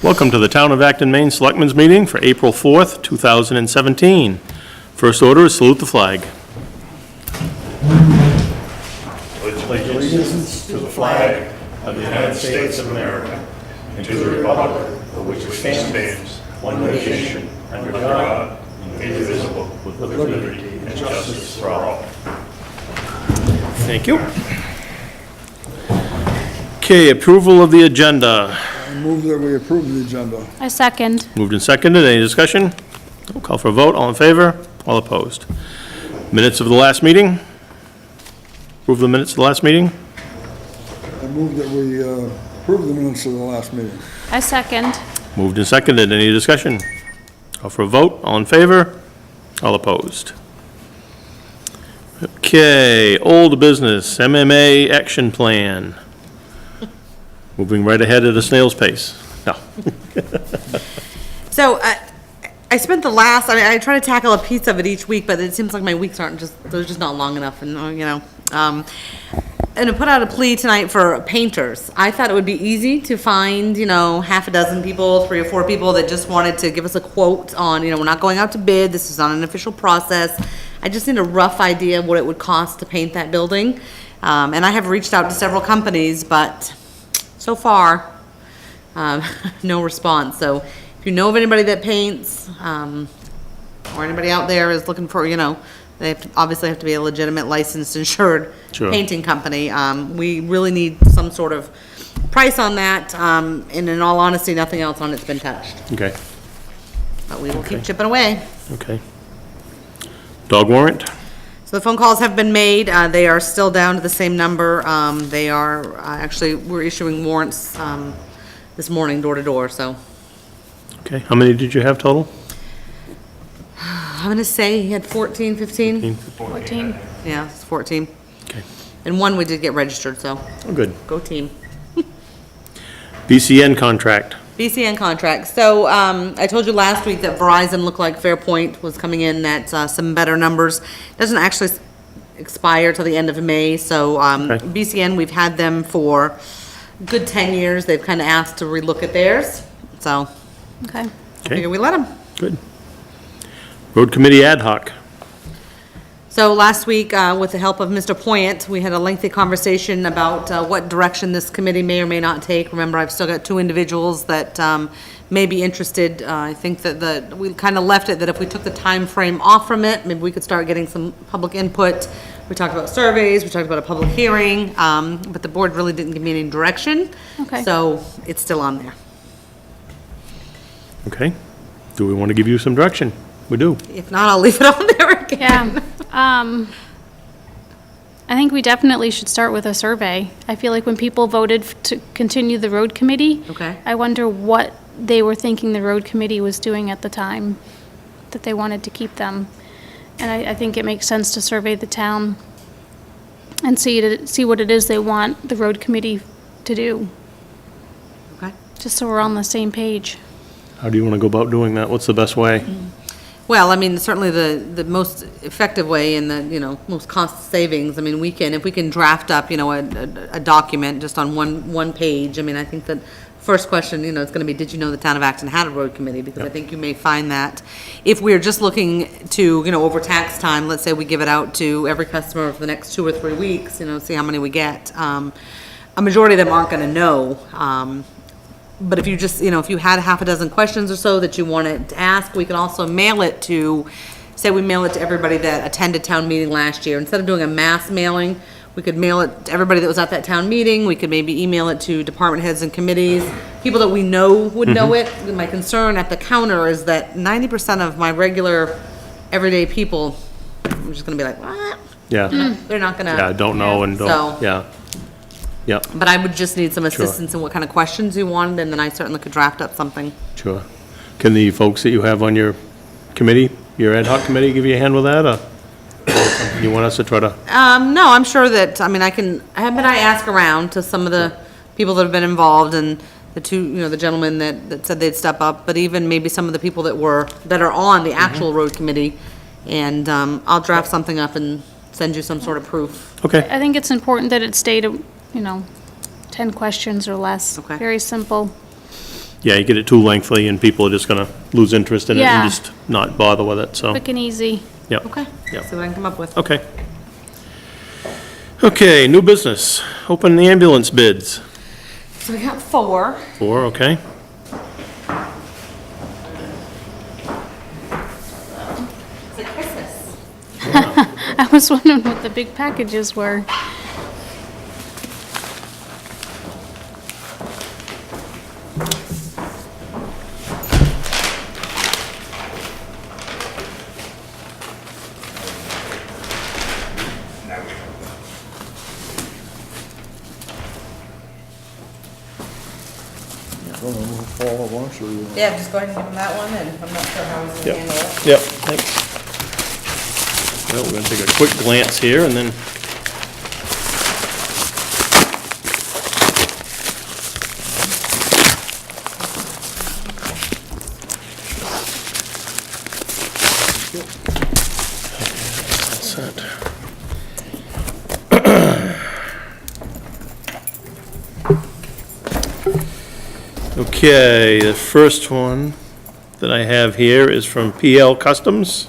Welcome to the Town of Acton, Maine Selectmen's meeting for April 4th, 2017. First order is salute the flag. Pledge allegiance to the flag of the United States of America and to the republic for which it stands, one nation, under God, indivisible, with liberty and justice for all. Thank you. Okay, approval of the agenda. I move that we approve the agenda. I second. Moved and seconded. Any discussion? We'll call for a vote. All in favor? All opposed? Minutes of the last meeting? Approve the minutes of the last meeting? I move that we approve the minutes of the last meeting. I second. Moved and seconded. Any discussion? Call for a vote. All in favor? All opposed? Okay, old business, MMA action plan. Moving right ahead at a snail's pace. No. So I spent the last, I try to tackle a piece of it each week, but it seems like my weeks aren't just, they're just not long enough, and, and I put out a plea tonight for painters. I thought it would be easy to find, half a dozen people, 3 or 4 people that just wanted to give us a quote on, we're not going out to bid, this is not an official process. I just need a rough idea of what it would cost to paint that building. And I have reached out to several companies, but so far, no response. So if you know of anybody that paints, or anybody out there is looking for, they obviously have to be a legitimate licensed insured Sure. painting company. We really need some sort of price on that. And in all honesty, nothing else on it's been touched. Okay, But we will keep chipping away. okay. Dog warrant? So the phone calls have been made. They are still down to the same number. They are, actually, we're issuing warrants this morning, door to door, so. Okay, how many did you have total? I'm gonna say he had 14, 15? 14. Yeah, it's 14. Okay, And one we did get registered, so oh, good. go team. BCN contract. BCN contract. So, I told you last week that Verizon looked like Fairpoint was coming in at, some better numbers. Doesn't actually expire till the end of May, so, Okay. BCN, we've had them for a good 10 years. They've kinda asked to relook at theirs, so Okay. I Okay, figure we let them. good. Road committee ad hoc. So last week, with the help of Mr. Poynt, we had a lengthy conversation about what direction this committee may or may not take. Remember, I've still got 2 individuals that may be interested. I think that we kind of left it that if we took the time frame off from it, maybe we could start getting some public input. We talked about surveys, we talked about a public hearing, but the board really didn't give me any direction. Okay. So it's still on there. Okay, do we want to give you some direction? We do. If not, I'll leave it on there again. Yeah. I think we definitely should start with a survey. I feel like when people voted to continue the road committee, Okay. I wonder what they were thinking the road committee was doing at the time, that they wanted to keep them. And I think it makes sense to survey the town and see what it is they want the road committee to do, Okay. just so we're on the same page. How do you want to go about doing that? What's the best way? Well, I mean, certainly the most effective way and the, most cost savings, I mean, if we can draft up, a document just on one page, I mean, I think that first question, it's gonna be, did you know the town of Acton had a road committee? Because I think you may find that if we're just looking to, over tax time, let's say we give it out to every customer for the next 2 or 3 weeks, see how many we get. A majority of them aren't gonna know, but if you just, if you had half a dozen questions or so that you wanted to ask, we could also mail it to, say we mail it to everybody that attended town meeting last year. Instead of doing a mass mailing, we could mail it to everybody that was at that town meeting. We could maybe email it to department heads and committees, people that we know would know it. My concern at the counter is that 90% of my regular, everyday people, I'm just gonna be like, what? Yeah, They're not gonna. yeah, don't know and So- don't, yeah. Yeah, But I would just need some assistance in what kind of questions you wanted, and then I certainly could draft up something. sure. Can the folks that you have on your committee, your ad hoc committee, give you a hand with that, or something you want us to try to? No, I'm sure that, I ask around to some of the people that have been involved, and the 2, the gentlemen that said they'd step up, but even maybe some of the people that are on the actual road committee, and, I'll draft something up and send you some sort of proof. Okay, I think it's important that it stay to, 10 questions or less. Okay. Very simple. Yeah, you get it too lengthy and people are just gonna lose interest in it Yeah. and just not bother with it, so, Quick and easy. yeah. Okay, Yep. see what I can come up with. Okay. Okay, new business. Open the ambulance bids. So we got 4. 4, okay. It's like Christmas. I was wondering what the big packages were. I don't know if all at once or, Yeah, just go ahead and give him that one, and I'm not sure how he's Yep. gonna handle it. Yep, thanks. Well, we're gonna take a quick glance here and then. That's it. Okay, the first one that I have here is from PL Customs.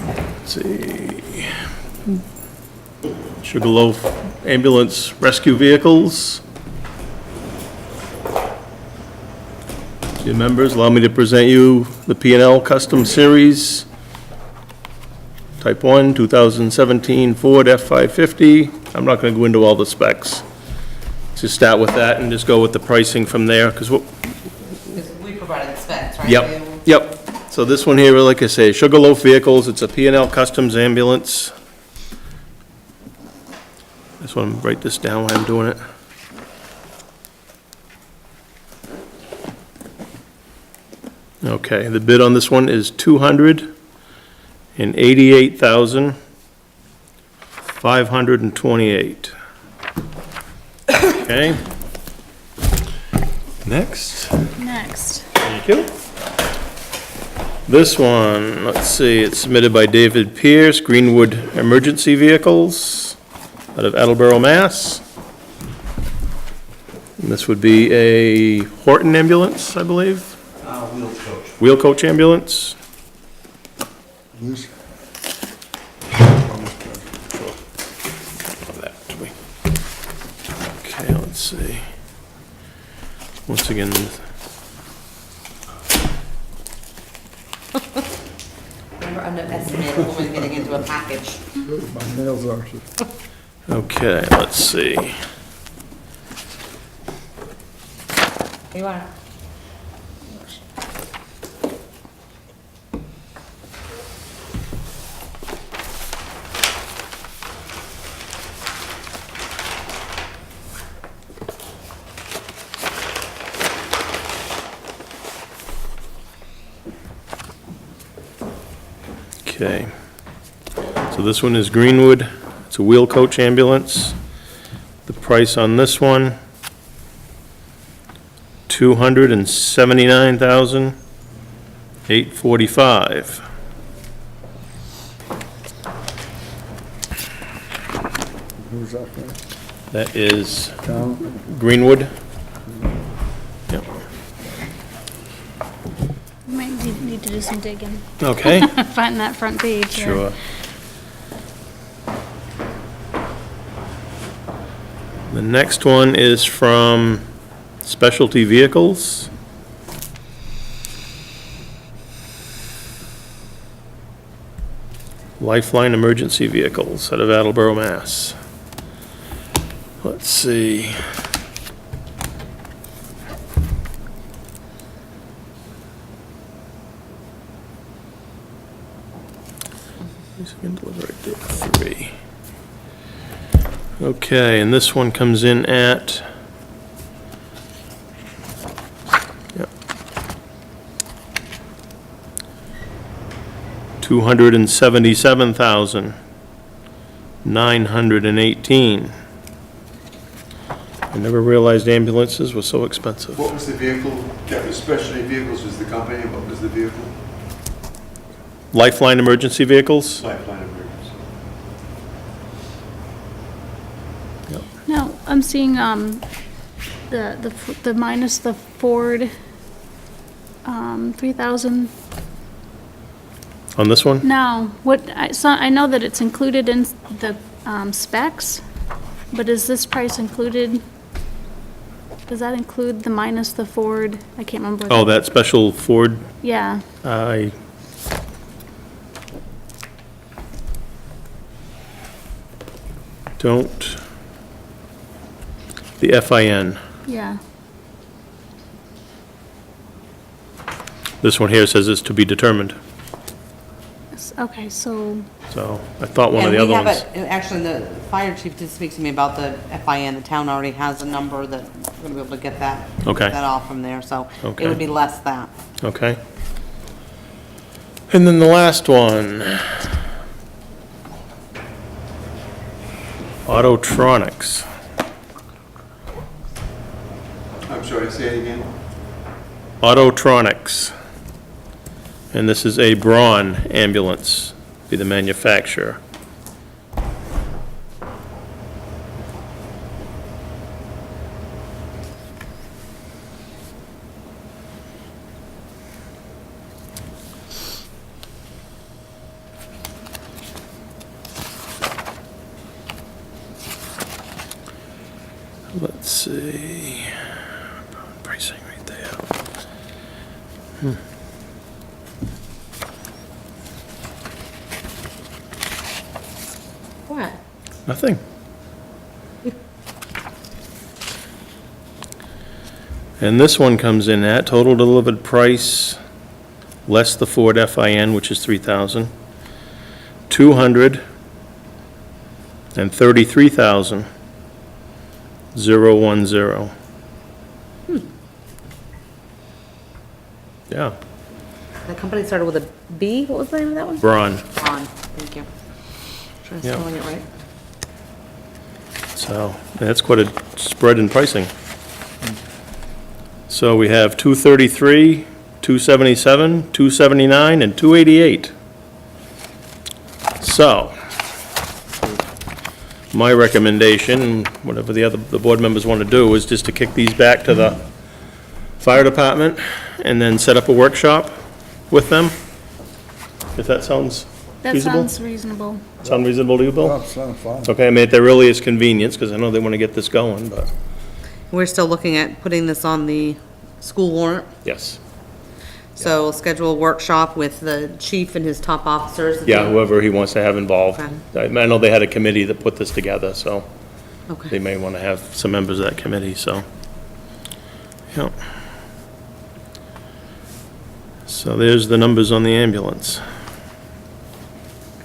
Let's see. Sugarloaf Ambulance Rescue Vehicles. Dear members, allow me to present you the P&L Custom Series, Type 1, 2017 Ford F-550. I'm not going to go into all the specs. Just start with that and just go with the pricing from there, because what, Because we provided the specs, right? yep, yep. So this one here, like I say, Sugarloaf Vehicles, it's a P&L Customs ambulance. Just want to write this down while I'm doing it. Okay, the bid on this one is $288,528. Okay. Next. Next. Thank you. This one, let's see, it's submitted by David Pierce, Greenwood Emergency Vehicles, out of Attleboro, Mass. And this would be a Horton ambulance, I believe? Wheel coach. Wheel coach ambulance. this, Okay, let's see. Once again, Never underestimate a woman getting into a package. my nails are, okay, let's see. You want it? Okay. So this one is Greenwood. It's a wheel coach ambulance. The price on this one, $279,845. who's that from? That is Town? Greenwood. Yep. We might need to do some digging. Okay, Find that front page. there. sure. The next one is from Specialty Vehicles. Lifeline Emergency Vehicles out of Attleboro, Mass. Let's see. He's going to deliver it at 3. Okay, and this one comes in at, yep, $277,918. I never realized ambulances were so expensive. What was the vehicle? Specialty Vehicles was the company, and what was the vehicle? Lifeline Emergency Vehicles? Lifeline Emergency. No, I'm seeing, the minus the Ford, 3,000, On this one? no, I know that it's included in the, specs, but is this price included? Does that include the minus the Ford? I can't remember. Oh, that special Ford, Yeah, I don't, the FIN. yeah. This one here says it's to be determined, Okay, so, so I thought one of And the we other have ones. it, actually, the fire chief did speak to me about the FIN, the town already has a number that we're gonna be able to get that. Okay. Get that off from there, so it Okay. would be less that. Okay. And then the last one. Autotronics. I'm sorry, say it again? Autotronics. And this is a Braun ambulance, be the manufacturer. Let's see. Pricing right there. What? Nothing. And this one comes in at total delivered price, less the Ford FIN, which is 3,000, 233,000, 010. Yeah, The company started with a B, what was the name of that one? Braun. Ron, thank you. Trying to Yeah. spelling it right. So that's quite a spread in pricing. So we have 233, 277, 279, and 288. So, my recommendation, whatever the board members want to do, is just to kick these back to the fire department and then set up a workshop with them, if that sounds that feasible? sounds reasonable. Sound reasonable to you, Bill? That sounds fine. Okay, I mean, at their earliest convenience, because I know they want to get this going, but, We're still looking at putting this on the school warrant, yes. so we'll schedule a workshop with the chief and his top officers. Yeah, whoever he wants to have involved. Okay. I know they had a committee that put this together, so they Okay, may want to have some members of that committee, so. Yep. So there's the numbers on the ambulance.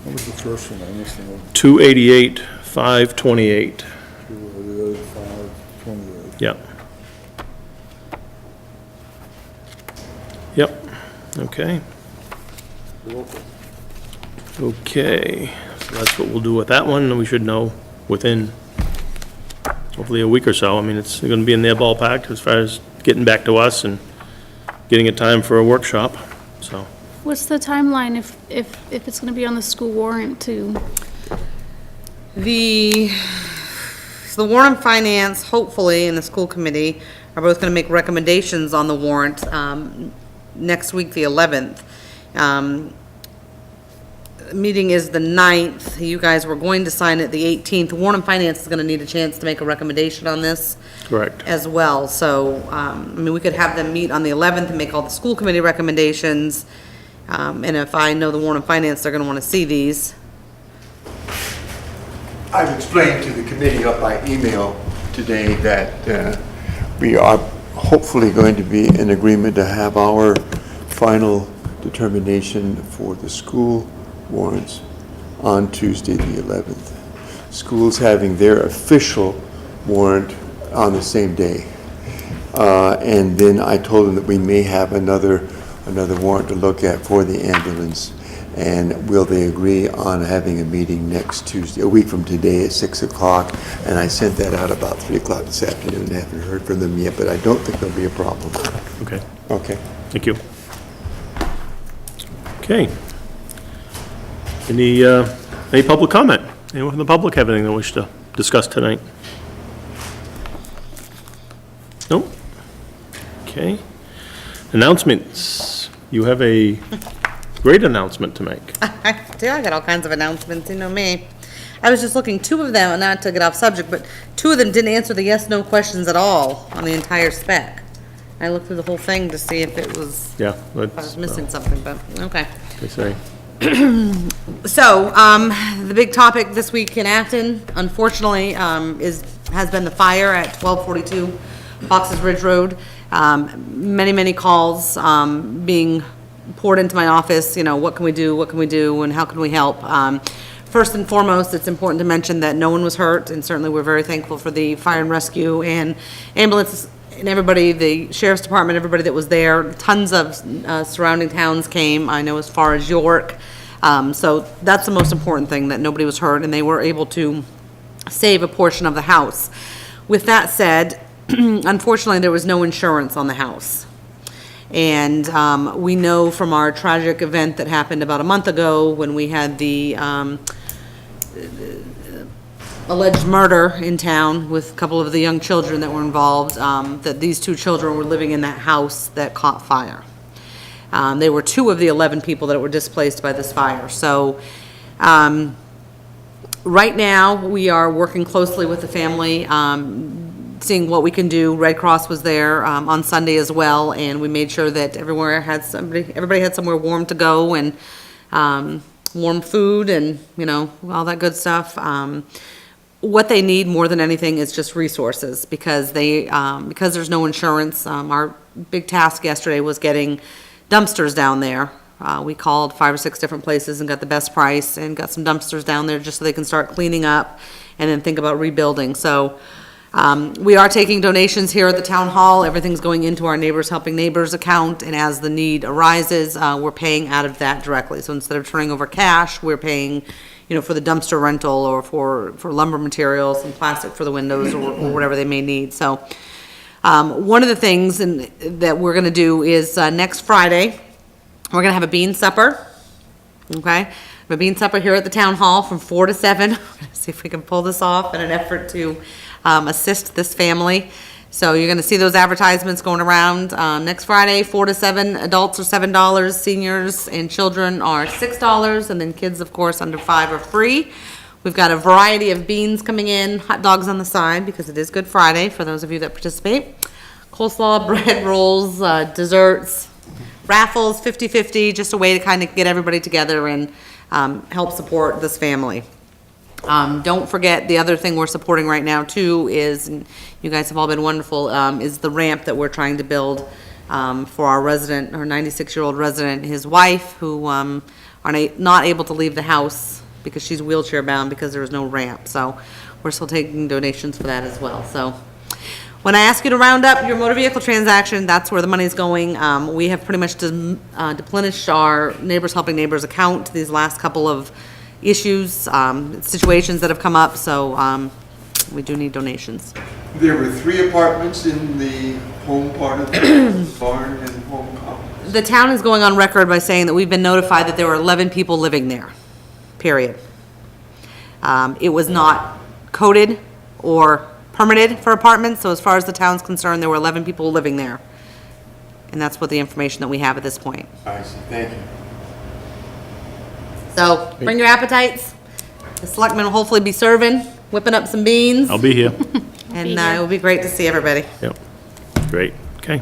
What was the first one? I missed the one. 288, 528. 528. Yep. Yep, okay. Okay, so that's what we'll do with that one, and we should know within hopefully a week or so. I mean, it's gonna be in their ballpark as far as getting back to us and getting a time for a workshop, so. What's the timeline if it's gonna be on the school warrant to, so the warrant and finance, hopefully, and the school committee are both gonna make recommendations on the warrant, next week, the 11th. Meeting is the 9th, you guys were going to sign it the 18th. Warrant and finance is gonna need a chance to make a recommendation on this Correct. as well, so, I mean, we could have them meet on the 11th and make all the school committee recommendations. And if I know the warrant and finance, they're gonna wanna see these. I've explained to the committee up by email today that we are hopefully going to be in agreement to have our final determination for the school warrants on Tuesday, the 11th. Schools having their official warrant on the same day. And then I told them that we may have another warrant to look at for the ambulance. And will they agree on having a meeting next Tuesday, a week from today at 6 o'clock? And I sent that out about 3 o'clock this afternoon. I haven't heard from them yet, but I don't think there'll be a problem. Okay, Okay. thank you. Okay. Any public comment? Anyone from the public have anything they wish to discuss tonight? Nope. Okay. Announcements. You have a great announcement to make. I got all kinds of announcements, you know me. I was just looking, two of them, not to get off subject, but two of them didn't answer the yes/no questions at all on the entire spec. I looked through the whole thing to see if it was, Yeah. if I was missing something, but, okay. They say. So, the big topic this week in Acton, unfortunately, has been the fire at 1242 Fox's Ridge Road. Many calls, being poured into my office, you know, what can we do, and how can we help? First and foremost, it's important to mention that no one was hurt, and certainly we're very thankful for the fire and rescue and ambulance and everybody, the sheriff's department, everybody that was there. Tons of surrounding towns came, I know as far as York. So that's the most important thing, that nobody was hurt, and they were able to save a portion of the house. With that said, unfortunately, there was no insurance on the house. And we know from our tragic event that happened about a month ago, when we had the alleged murder in town with a couple of the young children that were involved, that these two children were living in that house that caught fire. They were 2 of the 11 people that were displaced by this fire. So right now, we are working closely with the family, seeing what we can do. Red Cross was there on Sunday as well, and we made sure that everybody had somewhere warm to go, and warm food, and, you know, all that good stuff. What they need more than anything is just resources, because because there's no insurance. Our big task yesterday was getting dumpsters down there. We called 5 or 6 different places and got the best price, and got some dumpsters down there just so they can start cleaning up and then think about rebuilding. So we are taking donations here at the town hall. Everything's going into our Neighbors Helping Neighbors account, and as the need arises, we're paying out of that directly. So instead of turning over cash, we're paying, you know, for the dumpster rental, or for lumber materials and plastic for the windows, or whatever they may need. So one of the things that we're gonna do is next Friday, we're gonna have a bean supper, okay? A bean supper here at the town hall from 4 to 7. See if we can pull this off in an effort to assist this family. So you're gonna see those advertisements going around. Next Friday, 4 to 7, adults are $7, seniors and children are $6, and then kids, of course, under 5 are free. We've got a variety of beans coming in, hot dogs on the side, because it is Good Friday, for those of you that participate. Coleslaw, bread rolls, desserts, raffles, 50-50, just a way to kind of get everybody together and help support this family. Don't forget, the other thing we're supporting right now too is, and you guys have all been wonderful, is the ramp that we're trying to build for our resident, our 96-year-old resident, his wife, who are not able to leave the house because she's wheelchair bound because there is no ramp. So we're still taking donations for that as well. So when I ask you to round up your motor vehicle transaction, that's where the money's going. We have pretty much deplenished our Neighbors Helping Neighbors account to these last couple of issues, situations that have come up, so we do need donations. There were 3 apartments in the home part of the barn and home complex. The town is going on record by saying that we've been notified that there were 11 people living there, period. It was not coded or permitted for apartments, so as far as the town's concerned, there were 11 people living there. And that's what the information that we have at this point. I see, thank you. So, bring your appetites. The selectmen will hopefully be serving, whipping up some beans, I'll be here. and it will be great to see everybody. Yep. Great. Okay.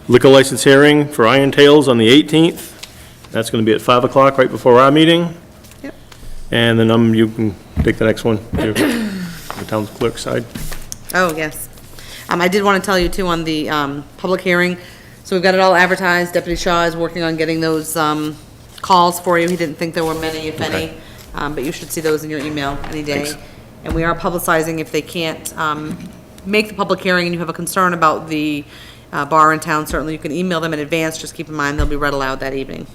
Liquor license hearing for Iron Tales on the 18th. That's going to be at 5 o'clock, right before our meeting. Yep. And then you can take the next one, the town clerk side. Oh, yes. I did want to tell you too on the public hearing, so we've got it all advertised. Deputy Shaw is working on getting those calls for you. He didn't think there were many, if any, but you should see those in your email any day. Thanks. And we are publicizing if they can't make the public hearing and you have a concern about the bar in town, certainly you can email them in advance. Just keep in mind they'll be read aloud that evening.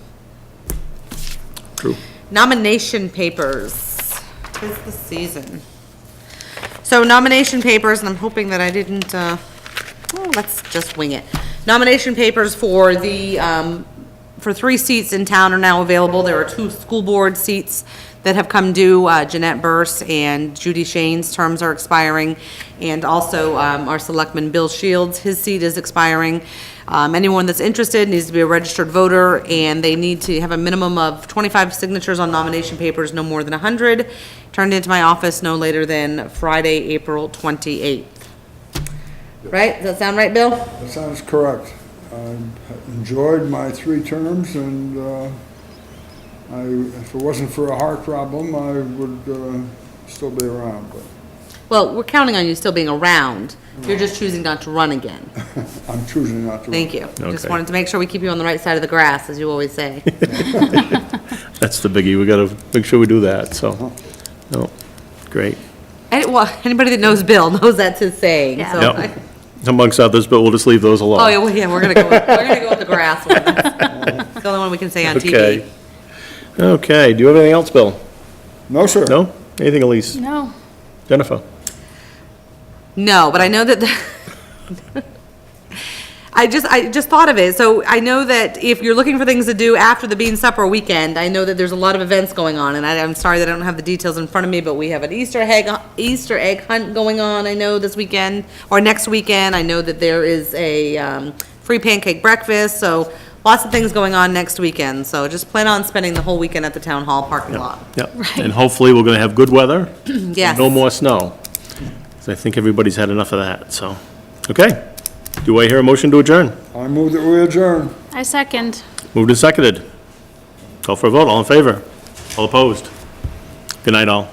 True. Nomination papers. 'Tis the season. So nomination papers, and I'm hoping that I didn't, let's just wing it. Nomination papers for the for 3 seats in town are now available. There are 2 school board seats that have come due. Jeanette Burse and Judy Shane's terms are expiring. And also, our selectman Bill Shields, his seat is expiring. Anyone that's interested needs to be a registered voter, and they need to have a minimum of 25 signatures on nomination papers, no more than 100, turned into my office no later than Friday, April 28th. Right? Does that sound right, Bill? That sounds correct. I enjoyed my 3 terms, and if it wasn't for a heart problem, I would still be around, but Well, we're counting on you still being around. You're just choosing not to run again. I'm choosing not to. Thank you. Just Okay. wanted to make sure we keep you on the right side of the grass, as you always say. That's the biggie, we gotta make sure we do that, so, no, great. Well, anybody that knows Bill knows that's his saying, Yeah. so. Yep. Amongst others, but we'll just leave those alone. Oh, yeah, we're gonna go with the grass one. It's the only one we can say on Okay. TV. Okay, do you have anything else, Bill? No, sir. No? Anything, Elise? No. Jennifer? No, but I know that, I just thought of it. So I know that if you're looking for things to do after the Bean Supper weekend, I know that there's a lot of events going on, and I'm sorry that I don't have the details in front of me, but we have an Easter egg hunt going on, I know, this weekend, or next weekend. I know that there is a free pancake breakfast, so lots of things going on next weekend. So just plan on spending the whole weekend at the town hall parking lot. Yep. And hopefully, we're gonna have good weather. Yes. No more snow. 'Cause I think everybody's had enough of that, so. Okay. Do I hear a motion to adjourn? I move that we adjourn. I second. Moved and seconded. Call for a vote, all in favor? All opposed? Good night, all.